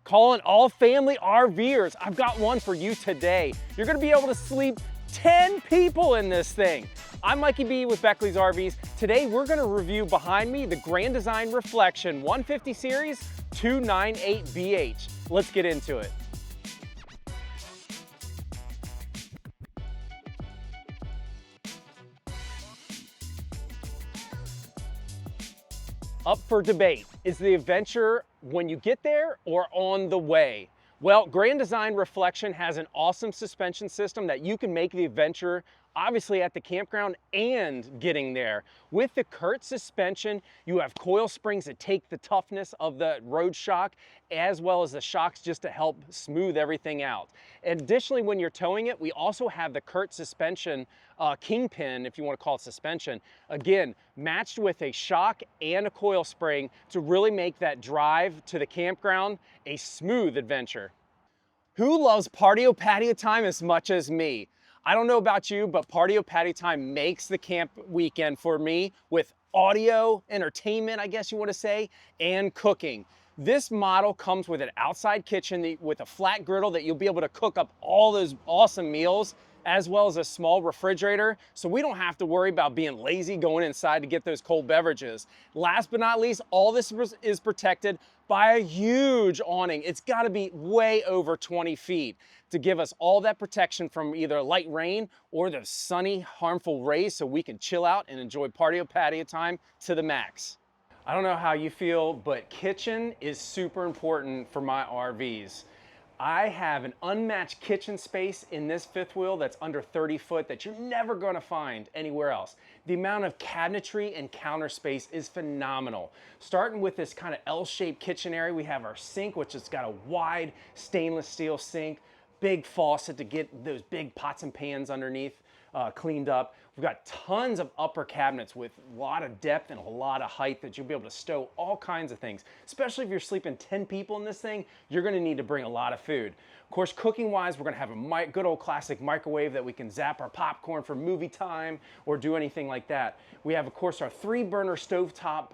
Calling all family RVers, I've got one for you today. You're gonna be able to sleep 10 people in this thing. I'm Mikey B with Beckley's RVs. Today we're gonna review behind me the Grand Design Reflection 150 Series 298BH. Let's get into it. Up for debate, is the adventure when you get there or on the way? Well, Grand Design Reflection has an awesome suspension system that you can make the adventure obviously at the campground and getting there. With the Kurt suspension, you have coil springs that take the toughness of the road shock as well as the shocks just to help smooth everything out. And additionally, when you're towing it, we also have the Kurt suspension kingpin, if you want to call it suspension, again, matched with a shock and a coil spring to really make that drive to the campground a smooth adventure. Who loves patio time as much as me? I don't know about you, but patio time makes the camp weekend for me with audio, entertainment, I guess you want to say, and cooking. This model comes with an outside kitchen with a flat griddle that you'll be able to cook up all those awesome meals, as well as a small refrigerator, so we don't have to worry about being lazy going inside to get those cold beverages. Last but not least, all this is protected by a huge awning. It's gotta be way over 20 feet to give us all that protection from either light rain or the sunny, harmful rays so we can chill out and enjoy patio time to the max. I don't know how you feel, but kitchen is super important for my RVs. I have an unmatched kitchen space in this fifth wheel that's under 30 foot that you're never gonna find anywhere else. The amount of cabinetry and counter space is phenomenal. Starting with this kind of L-shaped kitchen area, we have our sink, which has got a wide stainless steel sink, big faucet to get those big pots and pans underneath cleaned up. We've got tons of upper cabinets with a lot of depth and a lot of height that you'll be able to stow all kinds of things. Especially if you're sleeping 10 people in this thing, you're gonna need to bring a lot of food. Of course, cooking wise, we're gonna have a good old classic microwave that we can zap our popcorn for movie time or do anything like that. We have, of course, our 3-burner stovetop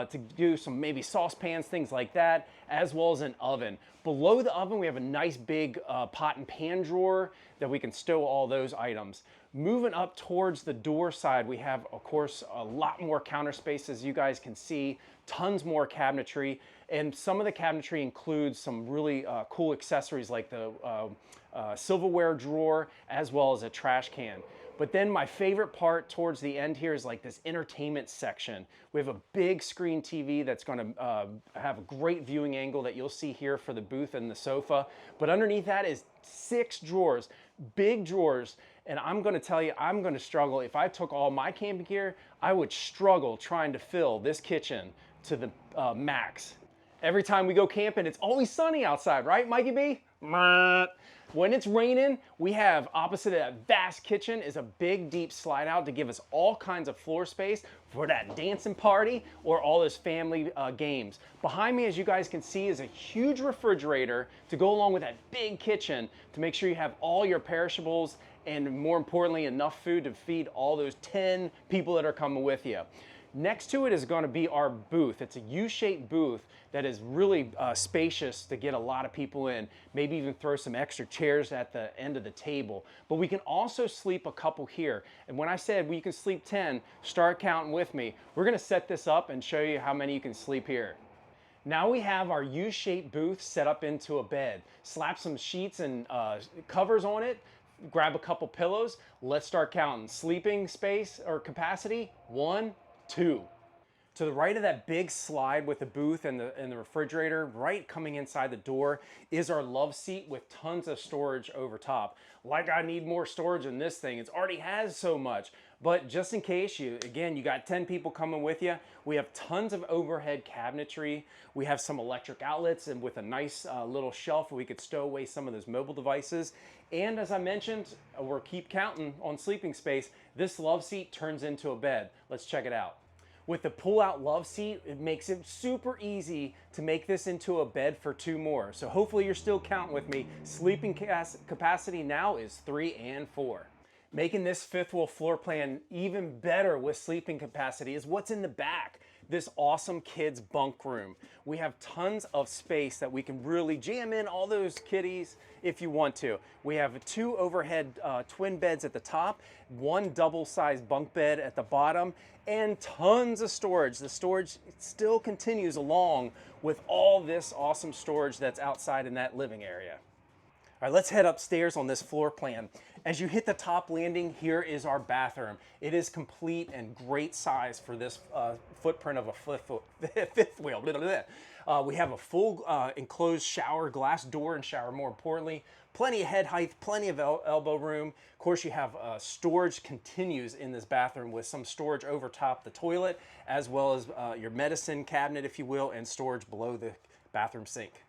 to do some maybe saucepans, things like that, as well as an oven. Below the oven, we have a nice big pot and pan drawer that we can stow all those items. Moving up towards the door side, we have, of course, a lot more counter space, as you guys can see, tons more cabinetry, and some of the cabinetry includes some really cool accessories like the silverware drawer, as well as a trash can. But then my favorite part towards the end here is like this entertainment section. We have a big screen TV that's gonna have a great viewing angle that you'll see here for the booth and the sofa. But underneath that is 6 drawers, big drawers. And I'm gonna tell you, I'm gonna struggle. If I took all my camping gear, I would struggle trying to fill this kitchen to the max. Every time we go camping, it's always sunny outside, right, Mikey B? When it's raining, we have opposite of that vast kitchen is a big deep slide out to give us all kinds of floor space for that dancing party or all those family games. Behind me, as you guys can see, is a huge refrigerator to go along with that big kitchen to make sure you have all your perishables and, more importantly, enough food to feed all those 10 people that are coming with you. Next to it is going to be our booth. It's a U-shaped booth that is really spacious to get a lot of people in. Maybe even throw some extra chairs at the end of the table. But we can also sleep a couple here. And when I said we can sleep 10, start counting with me. We're going to set this up and show you how many you can sleep here. Now we have our U-shaped booth set up into a bed. Slap some sheets and covers on it. Grab a couple pillows. Let's start counting. Sleeping space or capacity, 1, 2. To the right of that big slide with the booth and the refrigerator, right coming inside the door, is our love seat with tons of storage over top. Like I need more storage in this thing. It already has so much. But just in case you got 10 people coming with you, we have tons of overhead cabinetry. We have some electric outlets and with a nice little shelf where we could stow away some of those mobile devices. And as I mentioned, we'll keep counting on sleeping space. This love seat turns into a bed. Let's check it out. With the pull-out love seat, it makes it super easy to make this into a bed for 2 more. So hopefully you're still counting with me. Sleeping capacity now is 3 and 4. Making this fifth wheel floor plan even better with sleeping capacity is what's in the back. this awesome kids bunk room. We have tons of space that we can really jam in all those kiddies if you want to. We have 2 overhead twin beds at the top, 1 double-sized bunk bed at the bottom, and tons of storage. The storage still continues along with all this awesome storage that's outside in that living area. All right, let's head upstairs on this floor plan. As you hit the top landing, here is our bathroom. It is complete and great size for this footprint of a fifth wheel. We have a full enclosed shower, glass door and shower, more importantly. Plenty of head height, plenty of elbow room. Of course, you have storage continues in this bathroom with some storage over top the toilet, as well as your medicine cabinet, if you will, and storage below the bathroom sink.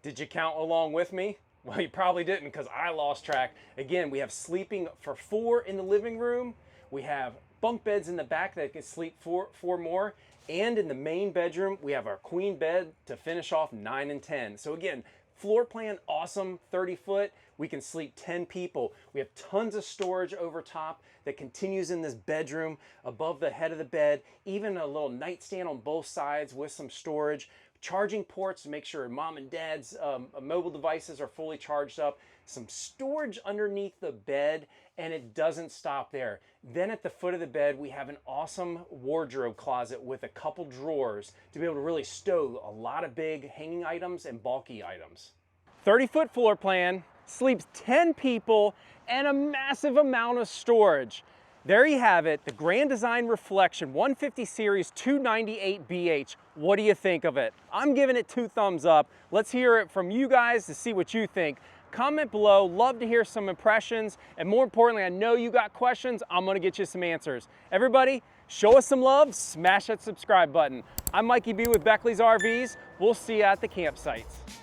Did you count along with me? Well, you probably didn't because I lost track. Again, we have sleeping for 4 in the living room. We have bunk beds in the back that can sleep 4 more. And in the main bedroom, we have our queen bed to finish off 9 and 10. So again, floor plan, awesome, 30 foot. We can sleep 10 people. We have tons of storage over top that continues in this bedroom above the head of the bed. Even a little nightstand on both sides with some storage. Charging ports to make sure mom and dad's mobile devices are fully charged up, some storage underneath the bed, and it doesn't stop there. Then at the foot of the bed, we have an awesome wardrobe closet with a couple drawers to be able to really stow a lot of big hanging items and bulky items. 30-foot floor plan, sleeps 10 people, and a massive amount of storage. There you have it, the Grand Design Reflection 150 Series 298 BH. What do you think of it? I'm giving it 2 thumbs up. Let's hear it from you guys to see what you think. Comment below, love to hear some impressions, and more importantly, I know you got questions, I'm gonna get you some answers. Everybody, show us some love, smash that subscribe button. I'm Mikey B with Beckley's RVs. We'll see you at the campsites.